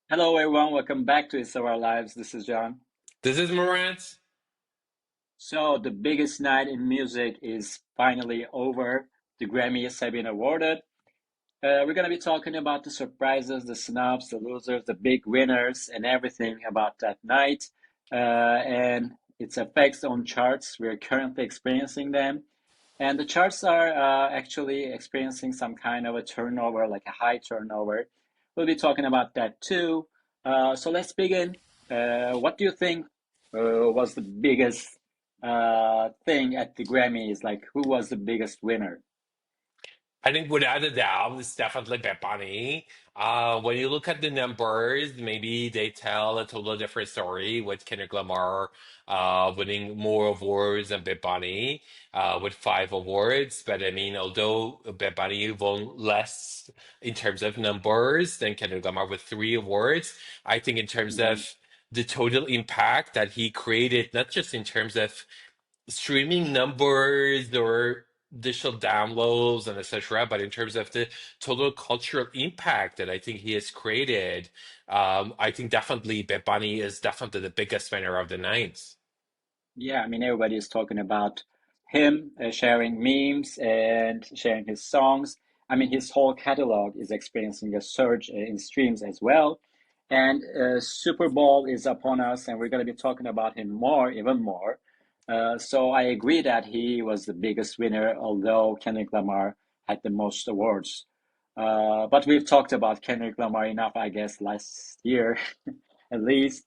Hello, everyone. Welcome back to It's Our Lives. This is John. This is Morant. So, the biggest night in music is finally over. The Grammys have been awarded. We're going to be talking about the surprises, the snubs, the losers, the big winners, and everything about that night and its effects on charts. We're currently experiencing them. And the charts are actually experiencing some kind of a turnover, like a high turnover. We'll be talking about that too. So let's begin. What do you think was the biggest thing at the Grammys? Like, who was the biggest winner? I think without a doubt, it's definitely Bad Bunny. When you look at the numbers, maybe they tell a totally different story with Kendrick Lamar winning more awards than Bad Bunny with 5 awards. But I mean, although Bad Bunny won less in terms of numbers than Kendrick Lamar with 3 awards, I think in terms Yeah. of the total impact that he created, not just in terms of streaming numbers or digital downloads and etc. But in terms of the total cultural impact that I think he has created, I think definitely Bad Bunny is definitely the biggest winner of the night. Yeah, I mean, everybody is talking about him sharing memes and sharing his songs. I mean, his whole catalog is experiencing a surge in streams as well. And Super Bowl is upon us, and we're going to be talking about him more, even more. So I agree that he was the biggest winner, although Kendrick Lamar had the most awards. But we've talked about Kendrick Lamar enough, I guess, last year at least.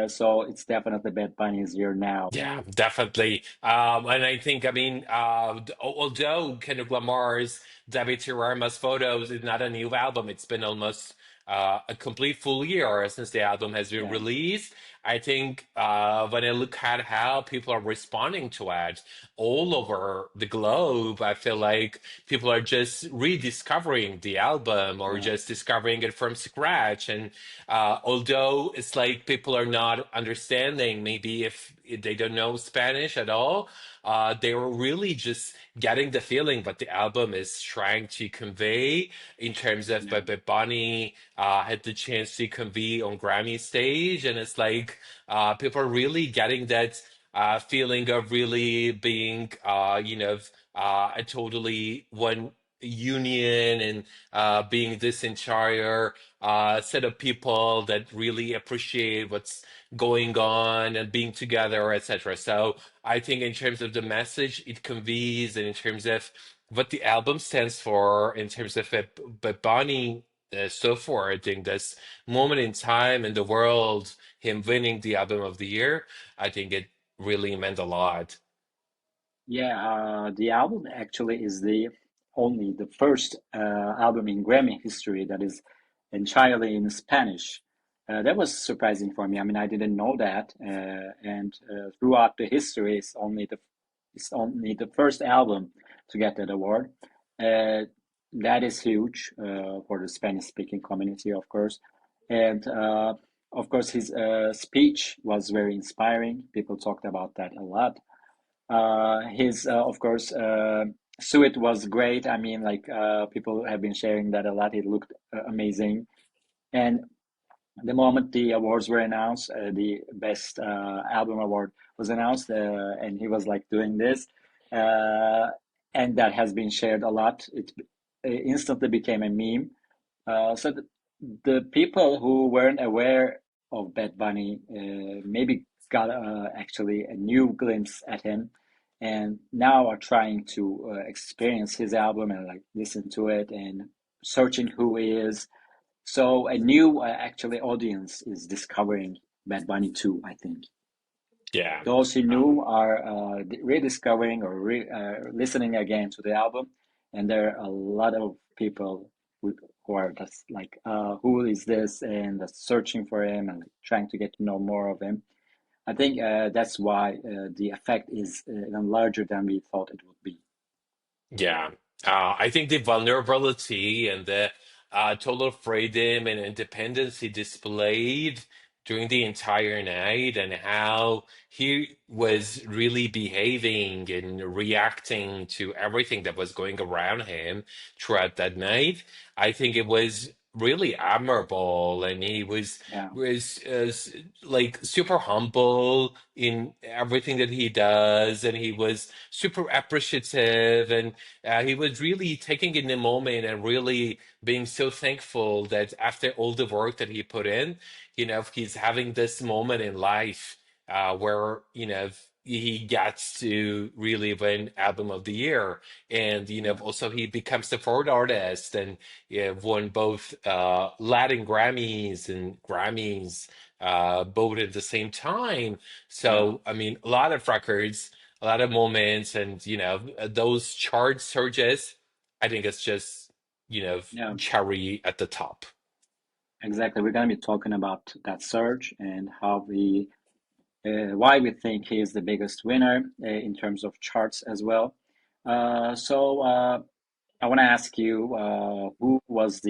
So it's definitely Bad Bunny's year now. Yeah, definitely. And I think, I mean, although Kendrick Lamar's David Rama's Photos is not a new album, it's been almost a complete full year since the album has been Yeah, released. I think when I look at how people are responding to it all over the globe, I feel like people are just rediscovering the album or yeah, just discovering it from scratch. And although it's like people are not understanding, maybe if they don't know Spanish at all, they were really just getting the feeling what the album is trying to convey in terms of yeah, but Bonnie had the chance to convey on Grammy-stage, and it's like people are really getting that feeling of really being, a totally one union and being this entire set of people that really appreciate what's going on and being together, etc. So I think in terms of the message it conveys and in terms of what the album stands for, in terms of it, but Bonnie so far, I think this moment in time in the world, him winning the album of the year, I think it really meant a lot. yeah. The album actually is the first album in Grammy history that is entirely in Spanish. That was surprising for me. I mean, I didn't know that, and throughout the history, it's only the first album to get that award. Uh, that is huge for the Spanish-speaking community, of course, and of course, his speech was very inspiring. People talked about that a lot. His, of course, suit was great. I mean, like people have been sharing that a lot. It looked amazing. And the moment the awards were announced, the best album award was announced, and he was like doing this, uh, and that has been shared a lot. It instantly became a meme. So the people who weren't aware of Bad Bunny maybe got actually a new glimpse at him, and now are trying to experience his album and like listen to it and searching who he is. So a new actually audience is discovering Bad Bunny too, I think. Yeah. Those who Um, knew are rediscovering or listening again to the album, and there are a lot of people who are just like, who is this, and searching for him and like, trying to get to know more of him. I think that's why the effect is even larger than we thought it would be. yeah. I think the vulnerability and the total freedom and independence he displayed during the entire night and how he was really behaving and reacting to everything that was going around him throughout that night. I think it was. really admirable, and he Yeah, was like super humble in everything that he does, and he was super appreciative, and he was really taking in the moment and really being so thankful that after all the work that he put in, he's having this moment in life where he gets to really win album of the year, and yeah, also he becomes the fourth artist, and yeah, won both Latin Grammys and Grammys both at the same time. yeah, So I mean, a lot of records, a lot of moments, and those chart surges. I think it's just yeah. cherry at the top. Exactly. We're going to be talking about that surge and how why we think he is the biggest winner in terms of charts as well. So I want to ask you, who was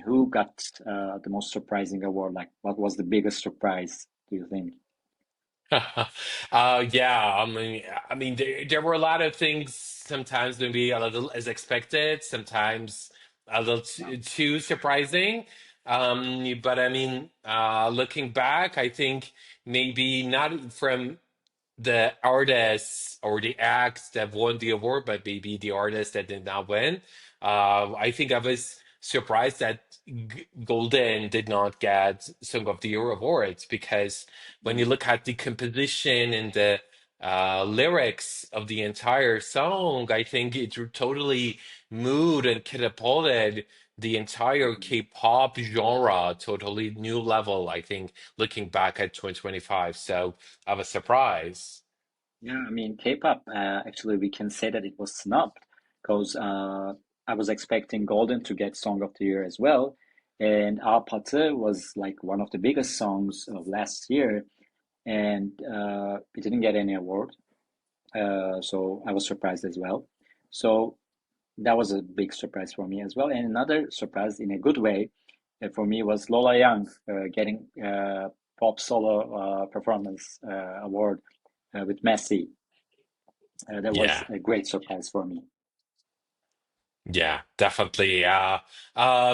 who got the most surprising award? Like, what was the biggest surprise, do you think? Yeah, I mean, there were a lot of things. Sometimes maybe a little as expected, sometimes a little too surprising. But I mean, looking back, I think maybe not from the artists or the acts that won the award, but maybe the artists that did not win. I think I was surprised that Golden did not get Song of the Year awards, because when you Yeah. look at the composition and the lyrics of the entire song, I think it totally moved and catapulted the entire Mhm. K-pop genre to a totally new level, I think, looking back at 2025. So of a surprise. Yeah, I mean, K-pop, actually, we can say that it was snubbed because I was expecting Golden to get Song of the Year as well. And Apatı was like one of the biggest songs of last year, and it didn't get any award. So I was surprised as well. So that was a big surprise for me as well. And another surprise in a good way for me was Lola Young getting Pop Solo Performance Award with Messi. That was Yeah. a great surprise for me. Yeah, definitely. I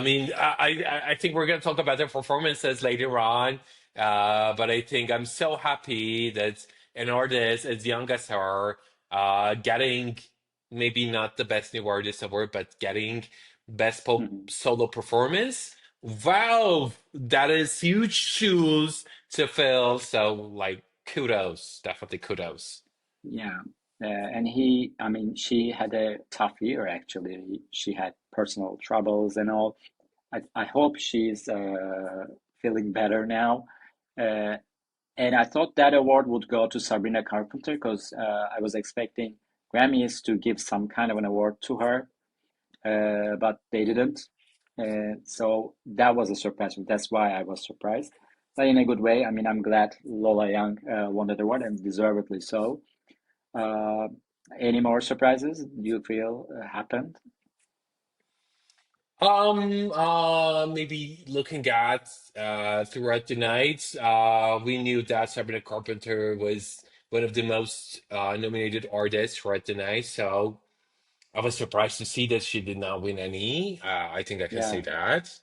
mean, I think we're going to talk about their performances later on. But I think I'm so happy that an artist as young as her, getting maybe not the best new artist award, but getting best pop Mhm. solo performance. Wow, that is huge shoes to fill. So, like, kudos, definitely kudos. Yeah. And I mean, she had a tough year actually. She had personal troubles and all. I hope she's feeling better now. Uh, and I thought that award would go to Sabrina Carpenter because I was expecting Grammys to give some kind of an award to her, but they didn't. So that was a surprise. That's why I was surprised, but in a good way. I mean, I'm glad Lola Young won that award and deservedly so. Uh, any more surprises you feel happened? Maybe looking at throughout the night, we knew that Sabrina Carpenter was one of the most nominated artists throughout the night, so I was surprised to see that she did not win any. I think I can say Yeah. that.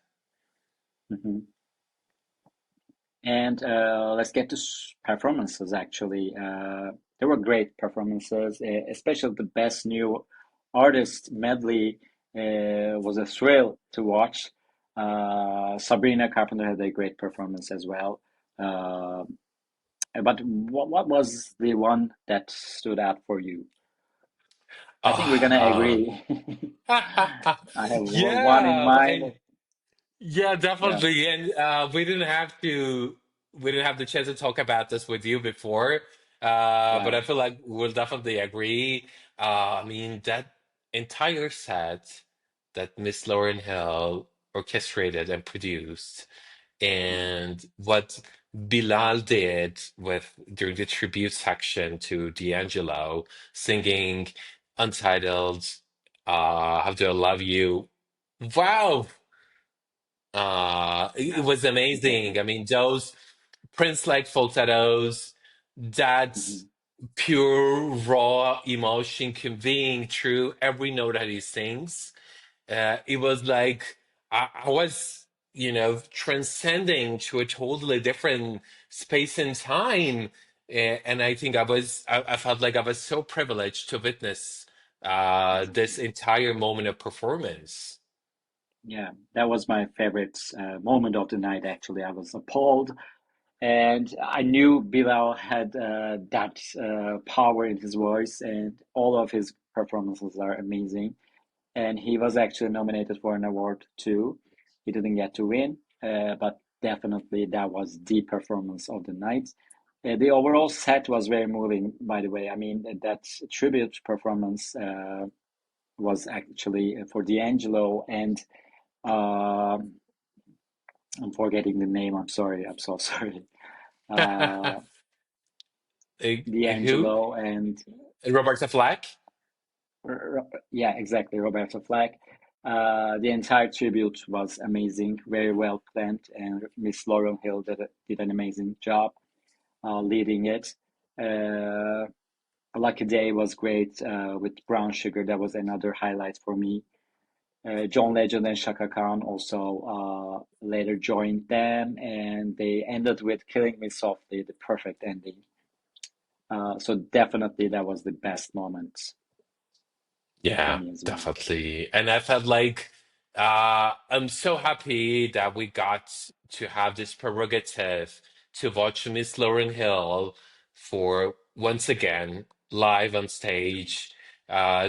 Hmm. And let's get to performances, actually. There were great performances, especially the Best New Artist medley was a thrill to watch. Sabrina Carpenter had a great performance as well. Uh, but what was the one that stood out for you? I think we're gonna Ah, agree. I have one in yeah, mind. and yeah, Yeah, definitely. And we didn't have the chance to talk about this with you before. But yeah. I feel like we'll definitely agree. I mean, that entire set that Miss Lauryn Hill orchestrated and produced, Mhm. and what Bilal did with during the tribute section to D'Angelo, singing Untitled, How Do I Love You? Wow, it Yeah, was amazing. exactly. I mean, those Prince-like falsettos, that Hmm. pure raw emotion conveying through every note that he sings. It was like I was, transcending to a totally different space and time. And I think I felt like I was so privileged to witness this Exactly. entire moment of performance. Yeah, that was my favorite moment of the night, actually. I was appalled, and I knew Bilal had that power in his voice, and all of his performances are amazing. And he was actually nominated for an award too. He didn't get to win, but definitely that was the performance of the night. The overall set was very moving, by the way. I mean, that tribute performance was actually for D'Angelo and um I'm forgetting the name. I'm sorry. I'm so sorry. Uh, Who? D'Angelo and Roberta Flack? yeah, exactly, Roberto Flack. The entire tribute was amazing, very well planned, and Miss Lauryn Hill did an amazing job leading it. Uh, Lucky Day was great with Brown Sugar. That was another highlight for me. John Legend and Shaka Khan also later joined them, and they ended with Killing Me Softly, the perfect ending. So definitely that was the best moment for Yeah, me as well. definitely. And I felt like I'm so happy that we got to have this prerogative to watch Miss Lauryn Hill for once again live on stage,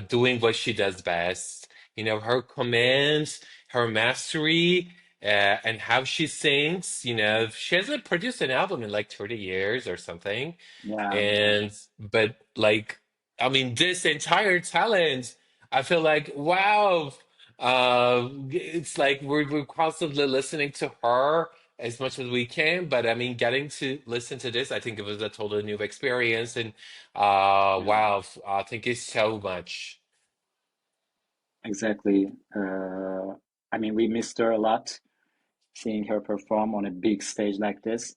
doing what she does best. Her commands, her mastery, and how she sings. She hasn't produced an album in like 30 years or something. Yeah, yeah, And but like I mean this entire talent, I feel like wow, it's like we're constantly listening to her as much as we can, but I mean getting to listen to this, I think it was a totally new experience. And yeah, wow, thank you so much. exactly. I mean, we missed her a lot, seeing her perform on a big stage like this.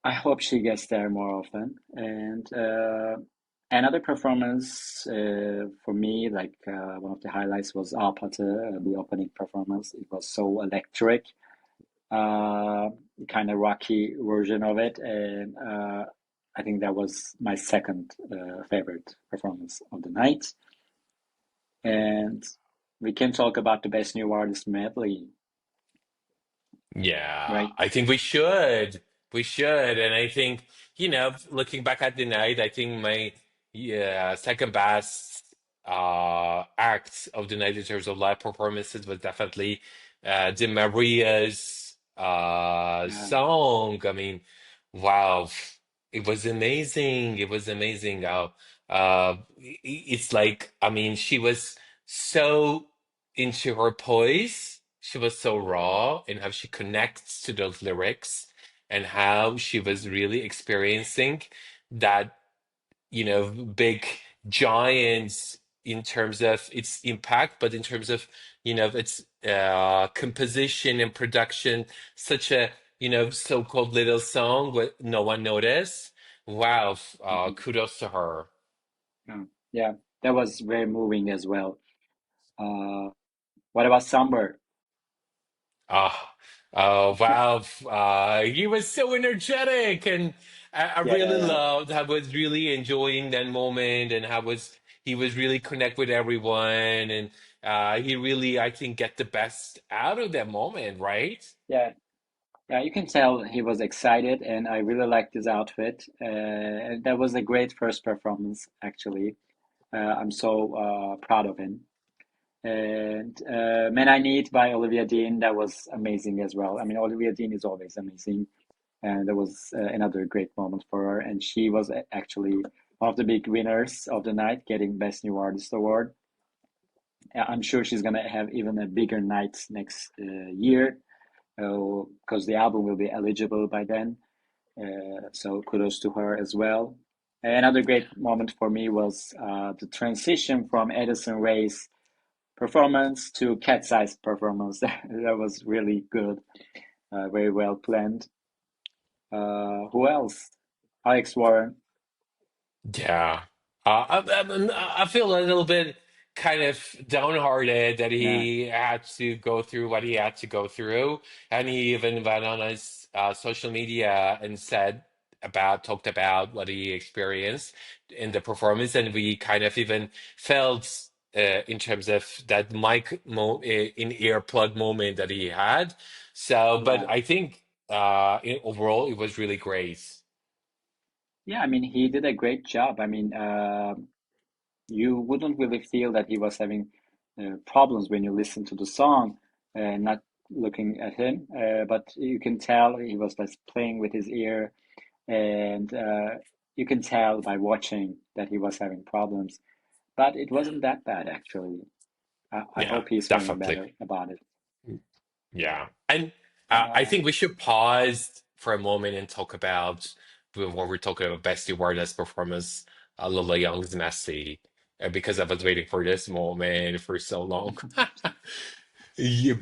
I hope she gets there more often. And another performance for me, like one of the highlights was Apatı, the opening performance. It was so electric, uh, kind of rocky version of it, and I think that was my second favorite performance of the night. And we can talk about the best new artist medley, Yeah, right? I think we should. We should. And I think, looking back at the night, I think my second best act of the night in terms of live performances was definitely the Maria's Yeah, song. I mean, wow, it was amazing. It was amazing. It's like, I mean, she was so into her poise. She was so raw in how she connects to those lyrics and how she was really experiencing that, big giants in terms of its impact, but in terms of, its composition and production, such a, so-called little song with no one noticed. Wow, mhm, kudos to her. yeah, yeah, that was very moving as well. Uh, what about sombr? Oh, oh wow. He was so energetic, and I Yeah, yeah, really yeah. loved how was really enjoying that moment, and how was he was really connect with everyone, and he really, I think, get the best out of that moment, right? Yeah, yeah, you can tell he was excited, and I really liked his outfit. And that was a great first performance, actually. I'm so proud of him. And Men I Need by Olivia Dean, that was amazing as well. I mean, Olivia Dean is always amazing, and that was another great moment for her. And she was actually one of the big winners of the night, getting Best New Artist award. I'm sure she's gonna have even a bigger night next year, because the album will be eligible by then. So kudos to her as well. Another great moment for me was the transition from Addison Rae's performance to KATSEYE's performance. That was really good, very well planned. Who else? Alex Warren. Yeah. I feel a little bit kind of downhearted that Yeah, he had to go through what he had to go through. And he even went on his social media and talked about what he experienced in the performance. And we kind of even felt in terms of that in ear plug moment that he had. So, but yeah, I think overall it was really great. yeah. I mean, he did a great job. I mean, you wouldn't really feel that he was having problems when you listen to the song, not looking at him. But you can tell he was just playing with his ear, and you can tell by watching that he was having problems. But it wasn't that bad, actually. I Yeah, hope he's feeling definitely. better about it. Yeah. And I Uh, think we should pause for a moment and talk about when we're talking about Best Awardless Performance, Lola Young's Messy, because I was waiting for this moment for so long. yeah,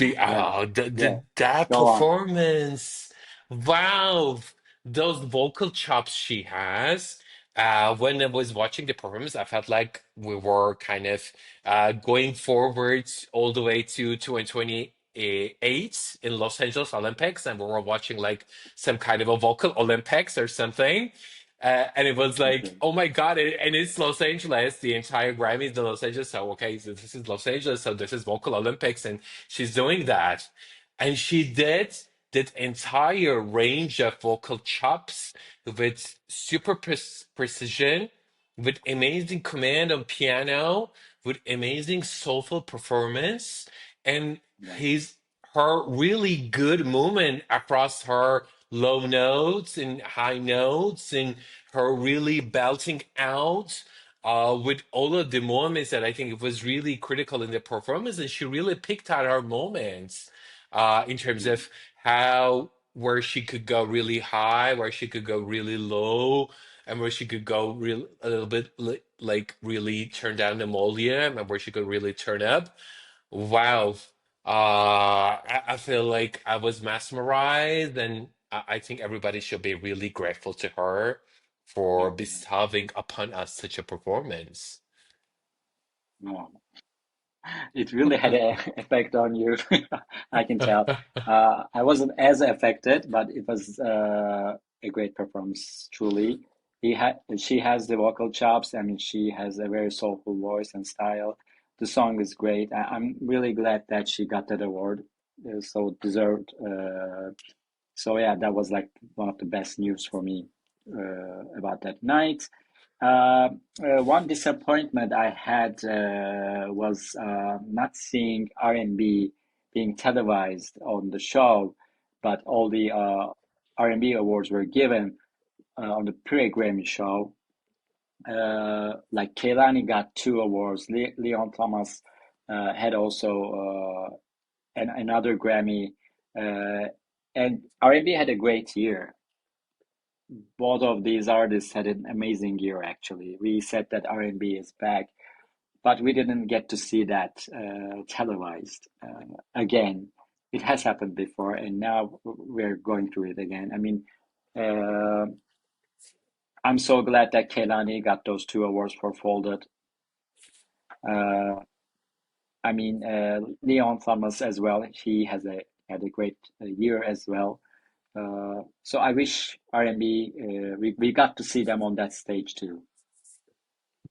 yeah. That Go on. performance. Wow. Those vocal chops she has. When I was watching the performance, I felt like we were kind of going forward all the way to 2028 in Los Angeles Olympics, and we were watching like some kind of a vocal Olympics or something. And it was like, Okay. oh my God, and it's Los Angeles. The entire Grammy is in Los Angeles. So, okay, so this is Los Angeles. So, this is vocal Olympics. And she's doing that. And she did that entire range of vocal chops with super precision, with amazing command on piano, with amazing soulful performance, and Yeah, his her really good movement across her low notes and high notes, and her really belting out with all of the moments that I think it was really critical in the performance, and she really picked out her moments in terms yeah, of how where she could go really high, where she could go really low, and where she could go real a little bit like really turn down the volume, and where she could really turn up. Wow. I feel like I was mesmerized, and I think everybody should be really grateful to her for yeah. bestowing upon us such a performance. No, it really had an effect on you. I can tell. I wasn't as affected, but it was a great performance, truly. She has the vocal chops. I mean, she has a very soulful voice and style. The song is great. I'm really glad that she got that award. So deserved. So yeah, that was like one of the best news for me about that night. One disappointment I had was not seeing R&B being televised on the show, but all the R&B awards were given on the pre-Grammy show. Like Kehlani got two awards. Leon Thomas had also another Grammy, uh, and R&B had a great year. Both of these artists had an amazing year, actually. We said that R&B is back, but we didn't get to see that televised again. It has happened before, and now we're going through it again. I mean, uh, I'm so glad that Kehlani got those two awards for Folded. Uh, I mean, Leon Thomas as well. He has had a great year as well. So I wish R&B we got to see them on that stage too.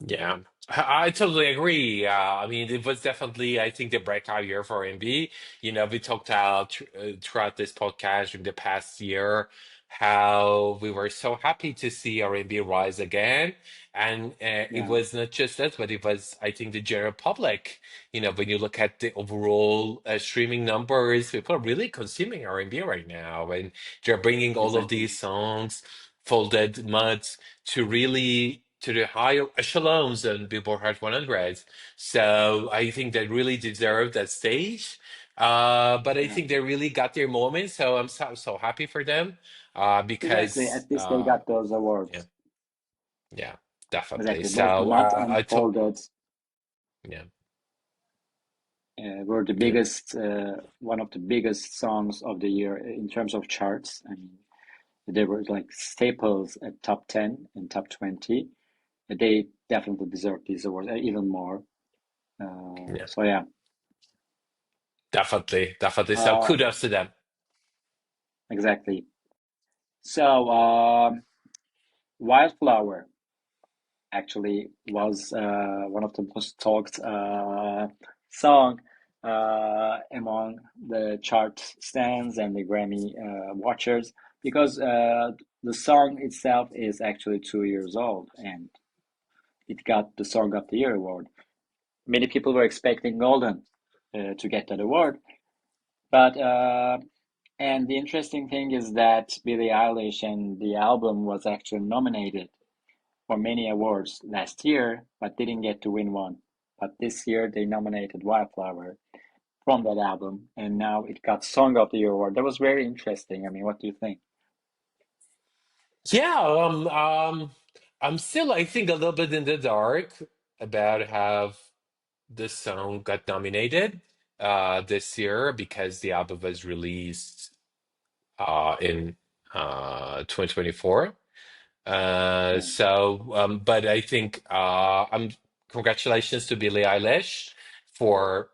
Yeah, I totally agree. I mean, it was definitely, I think, the breakout year for R&B. You know, we talked out throughout this podcast during the past year how we were so happy to see R&B rise again. And it Yeah, was not just us, but it was, I think, the general public. You know, when you look at the overall streaming numbers, people are really consuming R&B right now. And they're bringing all of exactly. these songs, Folded Muds, to really to the higher echelons on Billboard Hot 100. So I think they really deserve that stage. But I Yeah, think they really got their moment. So I'm so happy for them. exactly. Because At least they got those yeah, awards. yeah, definitely. Exactly. Both So Mud and I took Folded yeah, were the yeah, biggest, one of the biggest songs of the year in terms of charts. I mean, they were like staples at top 10 and top 20. They definitely deserve these awards, even more. Yeah, So yeah, definitely, definitely. So uh, kudos to them. exactly. So Wildflower actually was one of the most talked song among the chart stands and the Grammy watchers because the song itself is actually 2 years old and it got the Song of the Year award. Many people were expecting Golden to get that award, but and the interesting thing is that Billie Eilish and the album was actually nominated for many awards last year, but didn't get to win one. But this year they nominated Wildflower from that album, and now it got Song of the Year award. That was very interesting. I mean, what do you think? Yeah, I'm still, I think, a little bit in the dark about how this song got nominated this year because the album was released in 2024. Yeah, But I think congratulations to Billie Eilish for,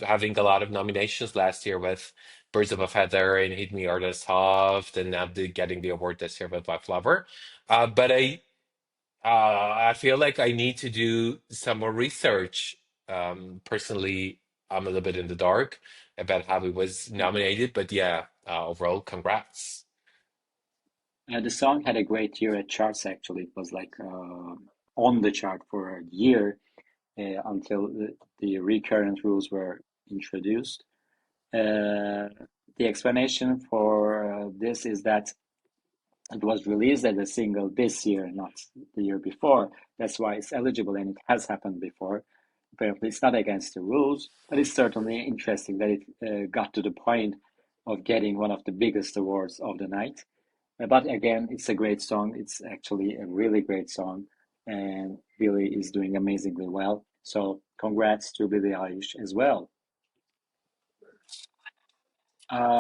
having a lot of nominations last year with Birds of a Feather and Hit Me Hard and Soft, and now getting the award this year with Wildflower. But I feel like I need to do some more research. Personally, I'm a little bit in the dark about how it was yeah. nominated, but yeah, overall, congrats. The song had a great year at charts. Actually, it was like on the chart for a year until the recurrent rules were introduced. Uh, the explanation for this is that it was released as a single this year, not the year before. That's why it's eligible, and it has happened before. Apparently, it's not against the rules, but it's certainly interesting that it got to the point of getting one of the biggest awards of the night. But again, it's a great song. It's actually a really great song, and Billy is doing amazingly well. So, congrats to Billie Eilish as well.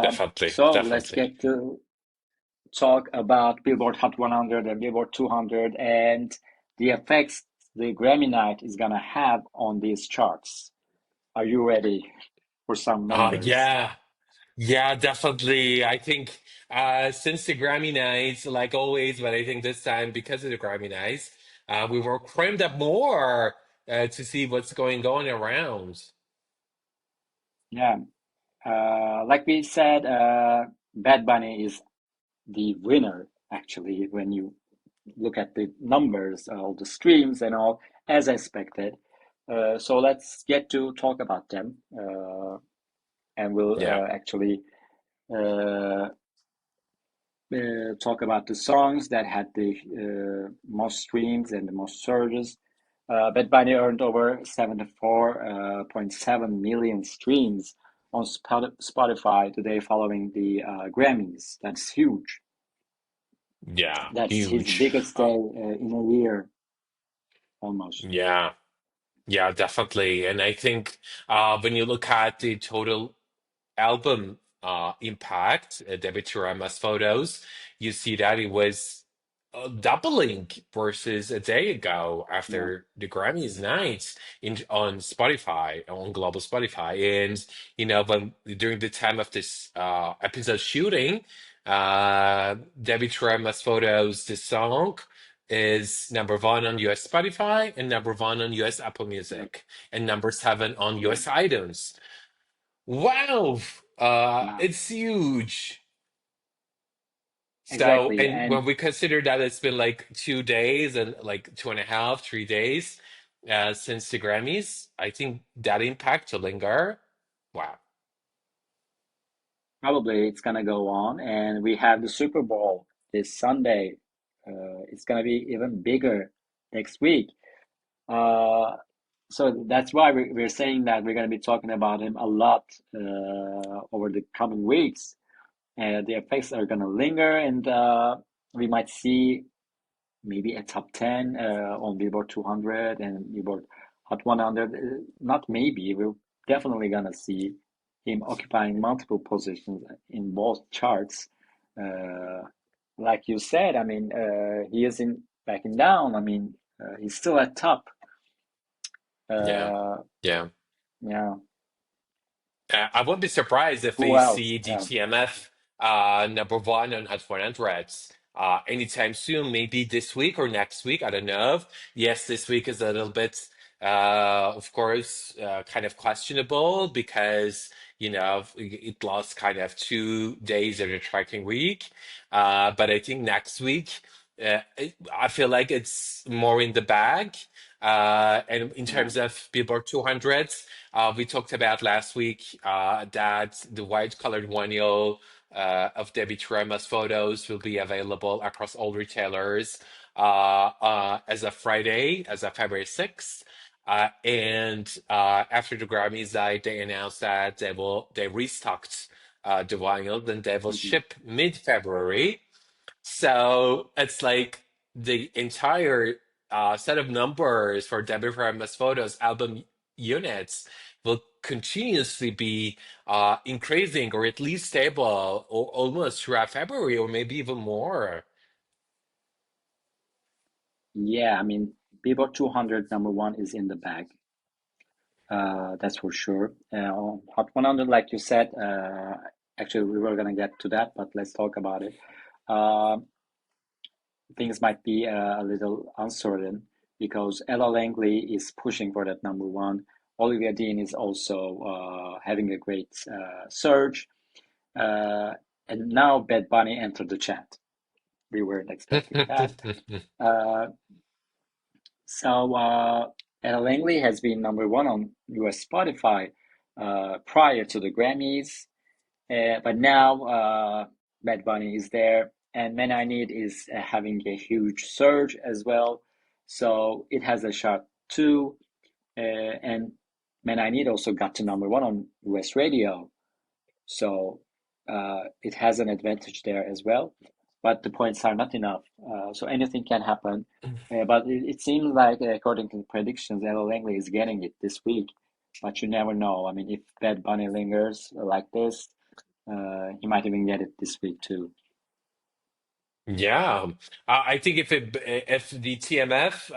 Definitely, So let's definitely. get to talk about Billboard Hot 100 and Billboard 200 and the effects the Grammy night is gonna have on these charts. Are you ready for some numbers? Yeah. Yeah, definitely. I think since the Grammy nights, like always, but I think this time because of the Grammy nights, we were crammed up more to see what's going on around. Yeah, like we said, Bad Bunny is the winner actually when you look at the numbers, all the streams and all, as expected. So let's get to talk about them, and we'll Yeah, actually uh, talk about the songs that had the most streams and the most surges. Bad Bunny earned over 74.7 million streams on Spotify today following the Grammys. That's huge. yeah, That's his huge. biggest day in a year almost. Yeah, yeah, definitely. And I think when you look at the total album impact, David Turama's photos, you see that it was doubling versus a day ago Yeah, after the Grammys night on Spotify, on global Spotify. And, when during the time of this episode shooting, David Turama's photos, the song is number one on US Spotify and number one on US Apple yeah, Music and number seven on yeah, US iTunes. Wow, yeah. it's huge. So, Exactly. and when And we consider that it's been like 2 days and like two and a half, 3 days since the Grammys, I think that impact to linger. Wow. probably it's gonna go on. And we have the Super Bowl this Sunday. It's gonna be even bigger next week. Uh, so that's why we're saying that we're gonna be talking about him a lot over the coming weeks. And the effects are gonna linger, and we might see maybe a top 10 on Billboard 200 and Billboard Hot 100. Not maybe, we're definitely gonna see him occupying multiple positions in both charts. Uh, like you said, I mean, he isn't backing down. I mean, he's still at top. Yeah. Uh, Yeah. yeah. I wouldn't be surprised if Who we else? see Yeah. DtMF number one on Hot 100 anytime soon, maybe this week or next week. I don't know. Yes, this week is a little bit, of course, kind of questionable because, it lost kind of 2 days of the tracking week. But I think next week, I feel like it's more in the bag. And in Yeah. terms of Billboard 200, we talked about last week that the white colored one of Debbie Turema's photos will be available across all retailers as of Friday, as of February 6th. And after the Grammys died, they announced that they restocked the vinyl, and they will Mhm. ship mid-February. So it's like the entire set of numbers for Debbie Harris Photos album units will continuously be increasing or at least stable or almost throughout February or maybe even more. Yeah, I mean, Billboard 200 number one is in the bag. That's for sure. On Hot 100, like you said, actually, we were gonna get to that, but let's talk about it. Uh, Things might be a little uncertain because Ella Langley is pushing for that number one. Olivia Dean is also having a great surge. Uh, and now Bad Bunny entered the chat. We weren't expecting that. Uh, so Ella Langley has been number one on US Spotify prior to the Grammys. But now Bad Bunny is there, and Man I Need is having a huge surge as well. So it has a shot too. And Man I Need also got to number one on US radio. So it has an advantage there as well. But the points are not enough. So anything can happen. But it seems like, according to the predictions, Ella Langley is getting it this week. But you never know. I mean, if Bad Bunny lingers like this, he might even get it this week too. Yeah, I think if the TMF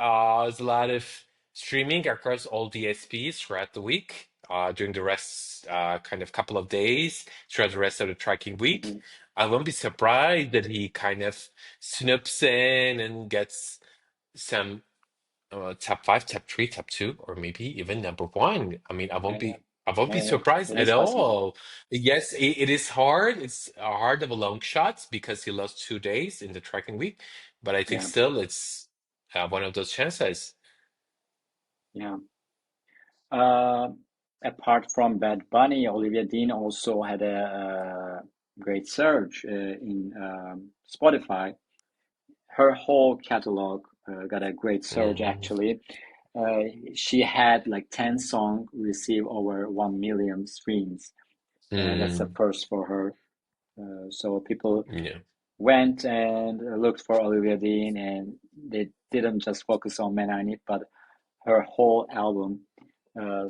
is a lot of streaming across all DSPs throughout the week, during the rest kind of couple of days throughout the rest of the tracking week, Hmm. I won't be surprised that he kind of snoops in and gets some top five, top three, top two, or maybe even number one. I mean, Yeah, yeah, I won't be yeah, yeah. surprised It at is possible. all. Yes, it is hard. It's hard of a long shot because he lost 2 days in the tracking week, but I think Yeah, still it's one of those chances. yeah. Uh, Apart from Bad Bunny, Olivia Dean also had a great surge in Spotify. Her whole catalog got a great surge Mm, actually. Uh, she had like 10 songs receive over 1 million streams. That's a mm, first for her. So people yeah, went and looked for Olivia Dean, and they didn't just focus on Men I Need, but her whole album.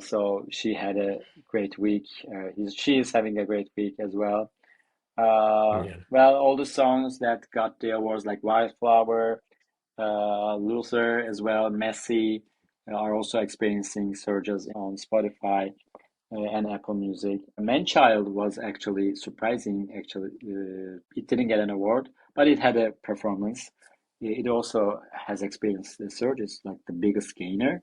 So she had a great week. She is having a great week as well. yeah. Well, all the songs that got the awards, like Wildflower, Luther as well, Messi, are also experiencing surges on Spotify and Apple Music. Man-Child was actually surprising. Actually, it didn't get an award, but it had a performance. It also has experienced the surges, like the biggest gainer.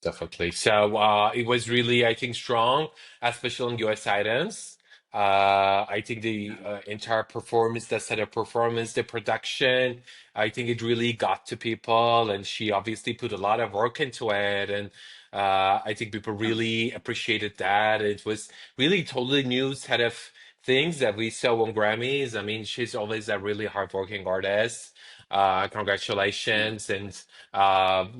Definitely. So it was really, I think, strong, especially on US items. I think the entire performance, the set of performance, the production, I think it really got to people, and she obviously put a lot of work into it, and I think people Yeah, really appreciated that. It was really totally new set of things that we saw on Grammys. I mean, she's always a really hardworking artist. yeah, Congratulations, and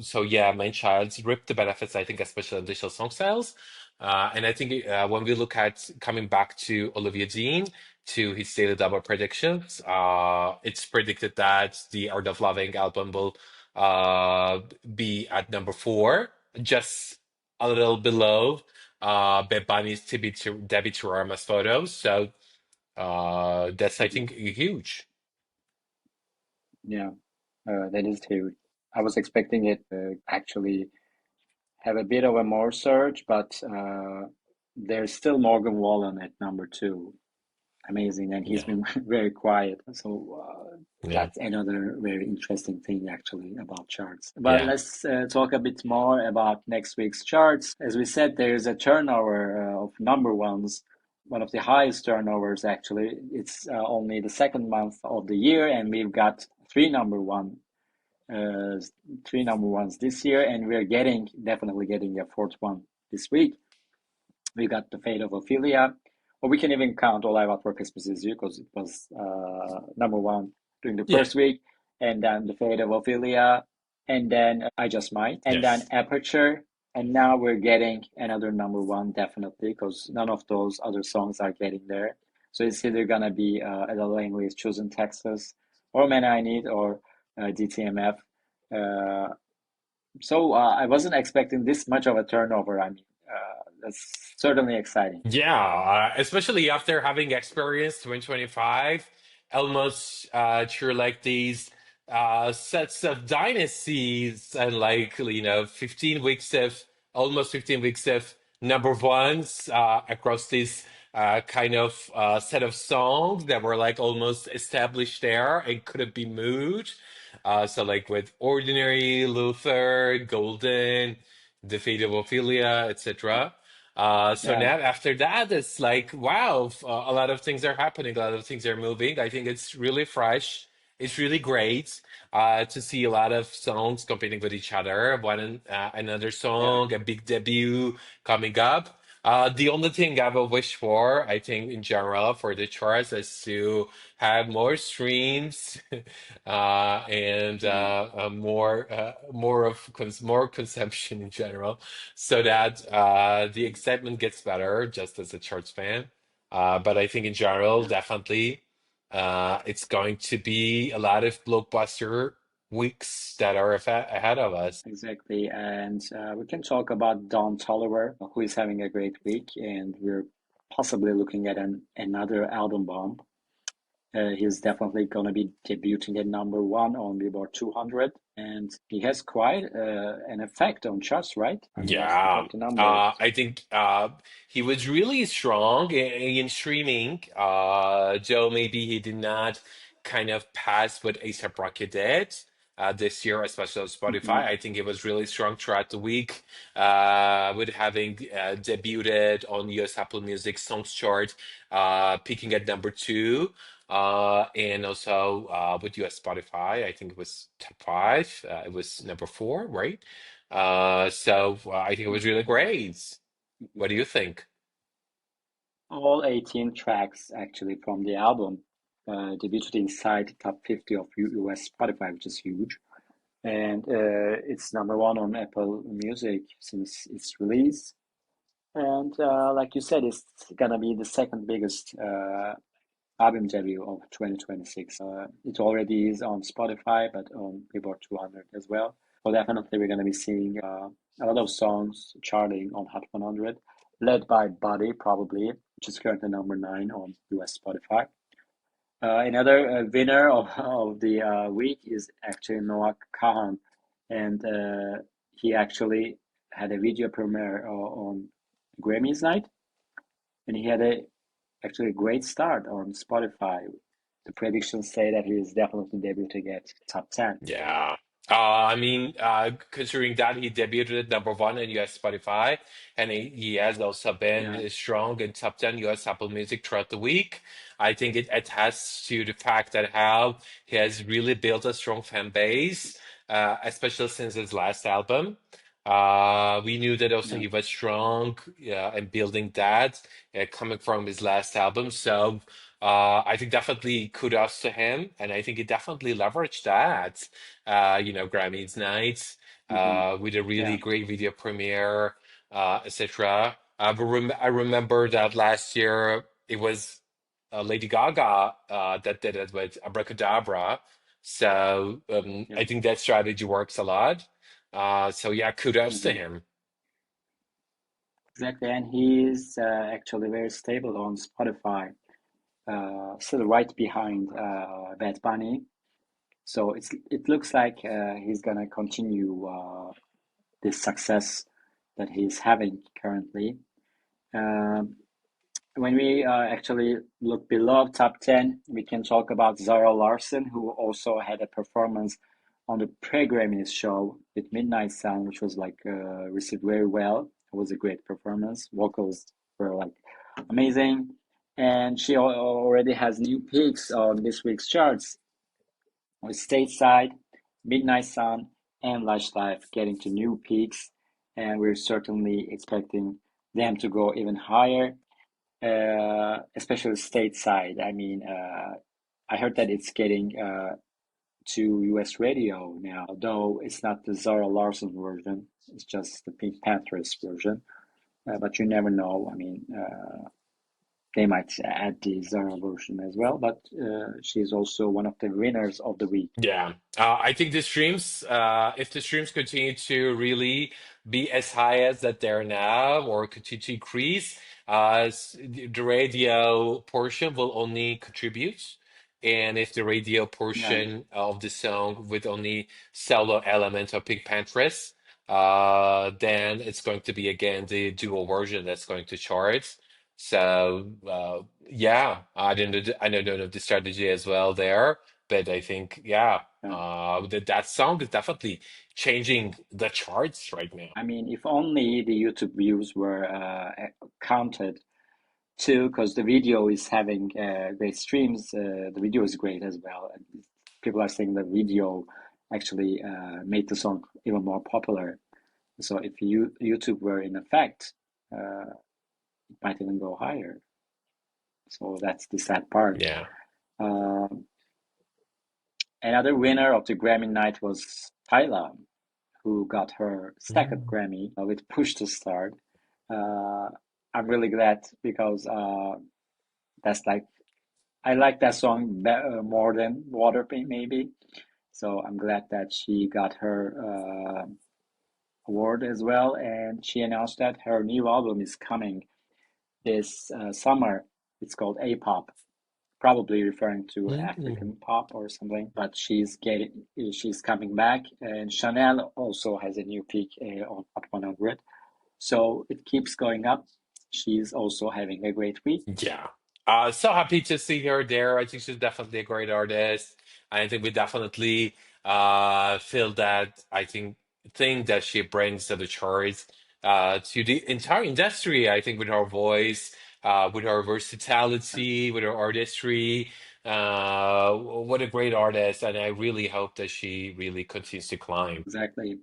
so yeah, Main Child's reaped the benefits, I think, especially on digital song sales. And I think when we look at coming back to Olivia Dean to his daily double predictions, it's predicted that the Art of Loving album will uh, be at number four, just a little below Bad Bunny's Debbie Turama's photos. So that's, I mhm, think, huge. yeah. That is huge. I was expecting it actually. have a bit of a more surge, but there's still Morgan Wallen at number two. Amazing, and he's Yeah. been very quiet. So Yeah. that's another very interesting thing actually about charts. But Yeah. let's talk a bit more about next week's charts. As we said, there's a turnover of number ones, one of the highest turnovers actually. It's only the second month of the year, and we've got uh, three number ones this year, and we're definitely getting a fourth one this week. We got The Fate of Ophelia, or we can even count All I Want for Christmas Is You because it was number one during the Yeah. first week, and then The Fate of Ophelia, and then I Just Might, and then Yes. Aperture, and now we're getting another number one definitely because none of those other songs are getting there. So it's either gonna be Ella Langley's Choosin Texas, or Man I Need, or DtMF. Uh, I wasn't expecting this much of a turnover. I mean, that's certainly exciting. Yeah, especially after having experienced 2025, almost through like these sets of dynasties and like 15 weeks of almost 15 weeks of number ones across this kind of set of songs that were like almost established there and couldn't be moved. So like with Ordinary, Luther, Golden, The Fate of Ophelia, etc. So Yeah. now after that, it's like, wow, a lot of things are happening, a lot of things are moving. I think it's really fresh. It's really great to see a lot of songs competing with each other, another Yeah. song, a big debut coming up. The only thing I will wish for, I think, in general for the charts is to have more streams and Mm. more consumption in general so that the excitement gets better just as a charts fan. But I think in general, Yeah. definitely, it's going to be a lot of blockbuster weeks that are ahead of us. Exactly. And we can talk about Don Toliver, who is having a great week, and we're possibly looking at another album bomb. He's definitely going to be debuting at number one on Billboard 200, and he has quite an effect on charts, right? I mean, let's look Yeah, at the numbers. I think he was really strong in streaming. Though maybe he did not kind of pass what A$AP Rocky did this year, especially on Hmm. Spotify. I think he was really strong throughout the week, with having debuted on US Apple Music Songs chart, peaking at number two. And also with US Spotify, I think it was top five. It was number four, right? I think it was really great. What do you think? All 18 tracks actually from the album debuted inside the top 50 of US Spotify, which is huge. And it's number one on Apple Music since its release. And like you said, it's gonna be the second biggest album debut of 2026. It already is on Spotify, but on Billboard 200 as well. So definitely we're gonna be seeing a lot of songs charting on Hot 100, led by Body probably, which is currently number nine on US Spotify. Another winner of the week is actually Noah Kahan, and he actually had a video premiere on Grammys night, and he had actually a great start on Spotify. The predictions say that he is definitely debuting at top 10. Yeah. I mean, considering that he debuted at number one in US Spotify, and he has also Yeah. been strong in top 10 US Apple Music throughout the week, I think it attests to the fact that how he has really built a strong fan base, especially since his last album. We knew that also Yeah. he was strong, and building that, coming from his last album. So I think definitely kudos to him, and I think he definitely leveraged that Grammys night Hmm. with a really Yeah. great video premiere, etc. I remember that last year it was Lady Gaga that did it with Abracadabra. So Yeah. I think that strategy works a lot. So yeah, kudos to Hmm. him. Exactly. And he is actually very stable on Spotify, still right behind Bad Bunny. So it looks like he's gonna continue this success that he's having currently. Um, when we actually look below top 10, we can talk about Zara Larsson, who also had a performance on the pre-Grammys show with Midnight Sun, which was like received very well. It was a great performance. Vocals were like amazing. And she already has new peaks on this week's charts with Stateside, Midnight Sun, and Lush Life getting to new peaks. And we're certainly expecting them to go even higher, especially stateside. I mean, I heard that it's getting to US radio now, though it's not the Zara Larsson version, it's just the Pink Panthers version. But you never know. I mean, they might add the Zara version as well, but she's also one of the winners of the week. Yeah, I think the streams, if the streams continue to really be as high as that they're now, or continue to increase, the radio portion will only contribute. And if the radio Right. portion of the song with only solo element of Pink Panthers, then it's going to be again the dual version that's going to chart. So yeah, I don't know the strategy as well there. But I think, yeah, Yeah. that song is definitely changing the charts right now. I mean, if only the YouTube views were counted too, because the video is having great streams. The video is great as well. And people are saying the video actually made the song even more popular. So if YouTube were in effect, it might even go higher. So that's the sad part. Yeah. Uh, Another winner of the Grammy night was Tyla, who got her second Mm. Grammy with Push to Start. Uh, I'm really glad because that's like I like that song more than Water maybe. So I'm glad that she got her award as well, and she announced that her new album is coming this summer. It's called A-pop, probably referring to Mm. African pop or something. But she's coming back, and Chanel also has a new peak on Hot 100. So it keeps going up. She's also having a great week. Yeah. So happy to see her there. I think she's definitely a great artist. I think we definitely feel that thing that she brings to the charts to the entire industry. I think with her voice, with her versatility, with her artistry, what a great artist. And I really hope that she really continues to climb. Exactly.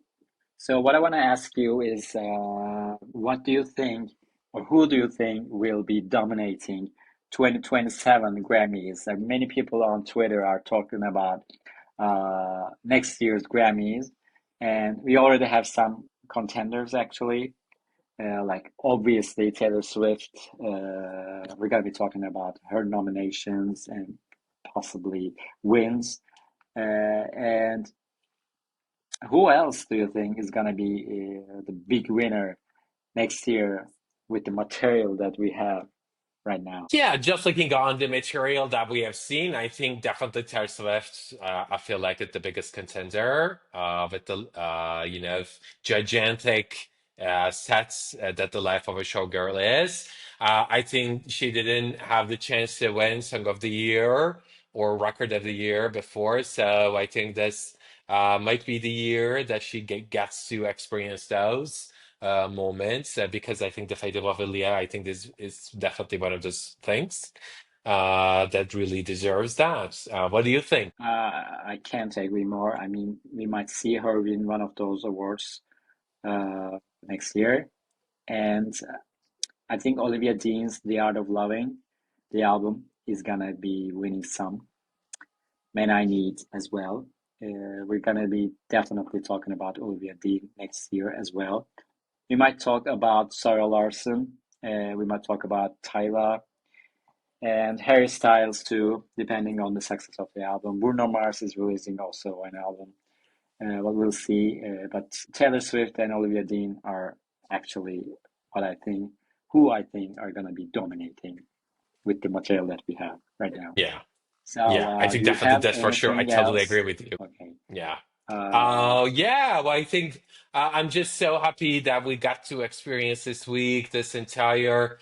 So what I want to ask you is, what do you think, or who do you think will be dominating 2027 Grammys? Many people on Twitter are talking about next year's Grammys, and we already have some contenders actually. Like obviously Taylor Swift. We're gonna be talking about her nominations and possibly wins. And who else do you think is gonna be the big winner next year with the material that we have right now? Yeah, just looking on the material that we have seen, I think definitely Taylor Swift. I feel like it's the biggest contender with the gigantic sets that the life of a showgirl is. I think she didn't have the chance to win Song of the Year or Record of the Year before, so I think this might be the year that she gets to experience those moments because I think the fate of Ophelia, I think this is definitely one of those things that really deserves that. What do you think? I can't agree more. I mean, we might see her win one of those awards next year, and I think Olivia Dean's The Art of Loving, the album, is gonna be winning some. Man I Need as well. We're gonna be definitely talking about Olivia Dean next year as well. We might talk about Sarah Larsson. We might talk about Tyla and Harry Styles too, depending on the success of the album. Bruno Mars is releasing also an album. But we'll see. But Taylor Swift and Olivia Dean are actually what I think, who I think are gonna be dominating with the material that we have right now. Yeah, So, yeah, I think do you definitely have that's for sure. I anything totally else? agree with you. Okay. Yeah. Uh, Oh, yeah. Well, I think I'm just so happy that we got to experience this week, this entire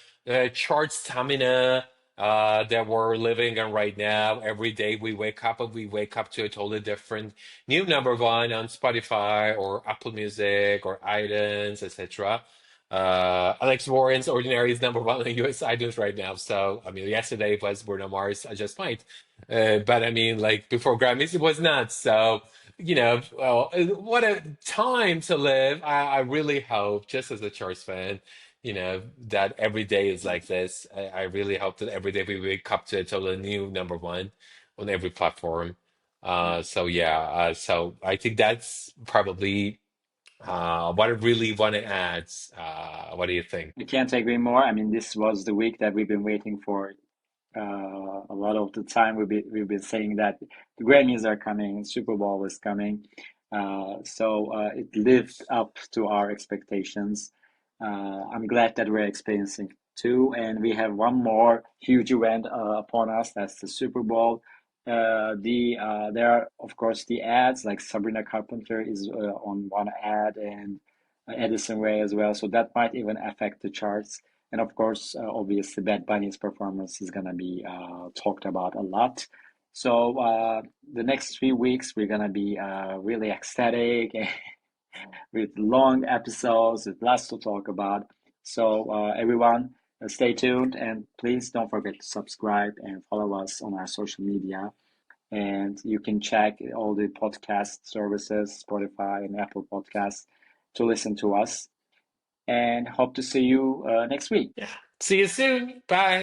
chart stamina that we're living in right now. Every day we wake up and we wake up to a totally different new number one on Spotify or Apple Music or iTunes, etc. Alex Warren's Ordinary is number one on US iTunes right now. So, I mean, yesterday it was Bruno Mars, I Just Might. But I mean, like before Grammys, it was not. So, well, what a time to live. I really hope, just as a Charles fan, that every day is like this. I really hope that every day we wake up to a totally new number one on every platform. So yeah, so I think that's probably what I really want to add. What do you think? I can't agree more. I mean, this was the week that we've been waiting for. A lot of the time we've been saying that the Grammys are coming, Super Bowl is coming, so it lived up to our expectations. I'm glad that we're experiencing two, and we have one more huge event upon us. That's the Super Bowl. There are of course the ads, like Sabrina Carpenter is on one ad, and Addison Rae as well. So that might even affect the charts. And of course, obviously, Bad Bunny's performance is gonna be talked about a lot. So the next 3 weeks, we're gonna be really ecstatic with long episodes, with lots to talk about. So everyone, stay tuned, and please don't forget to subscribe and follow us on our social media. And you can check all the podcast services, Spotify and Apple Podcasts, to listen to us. And hope to see you next week. Yeah. See you soon. Bye.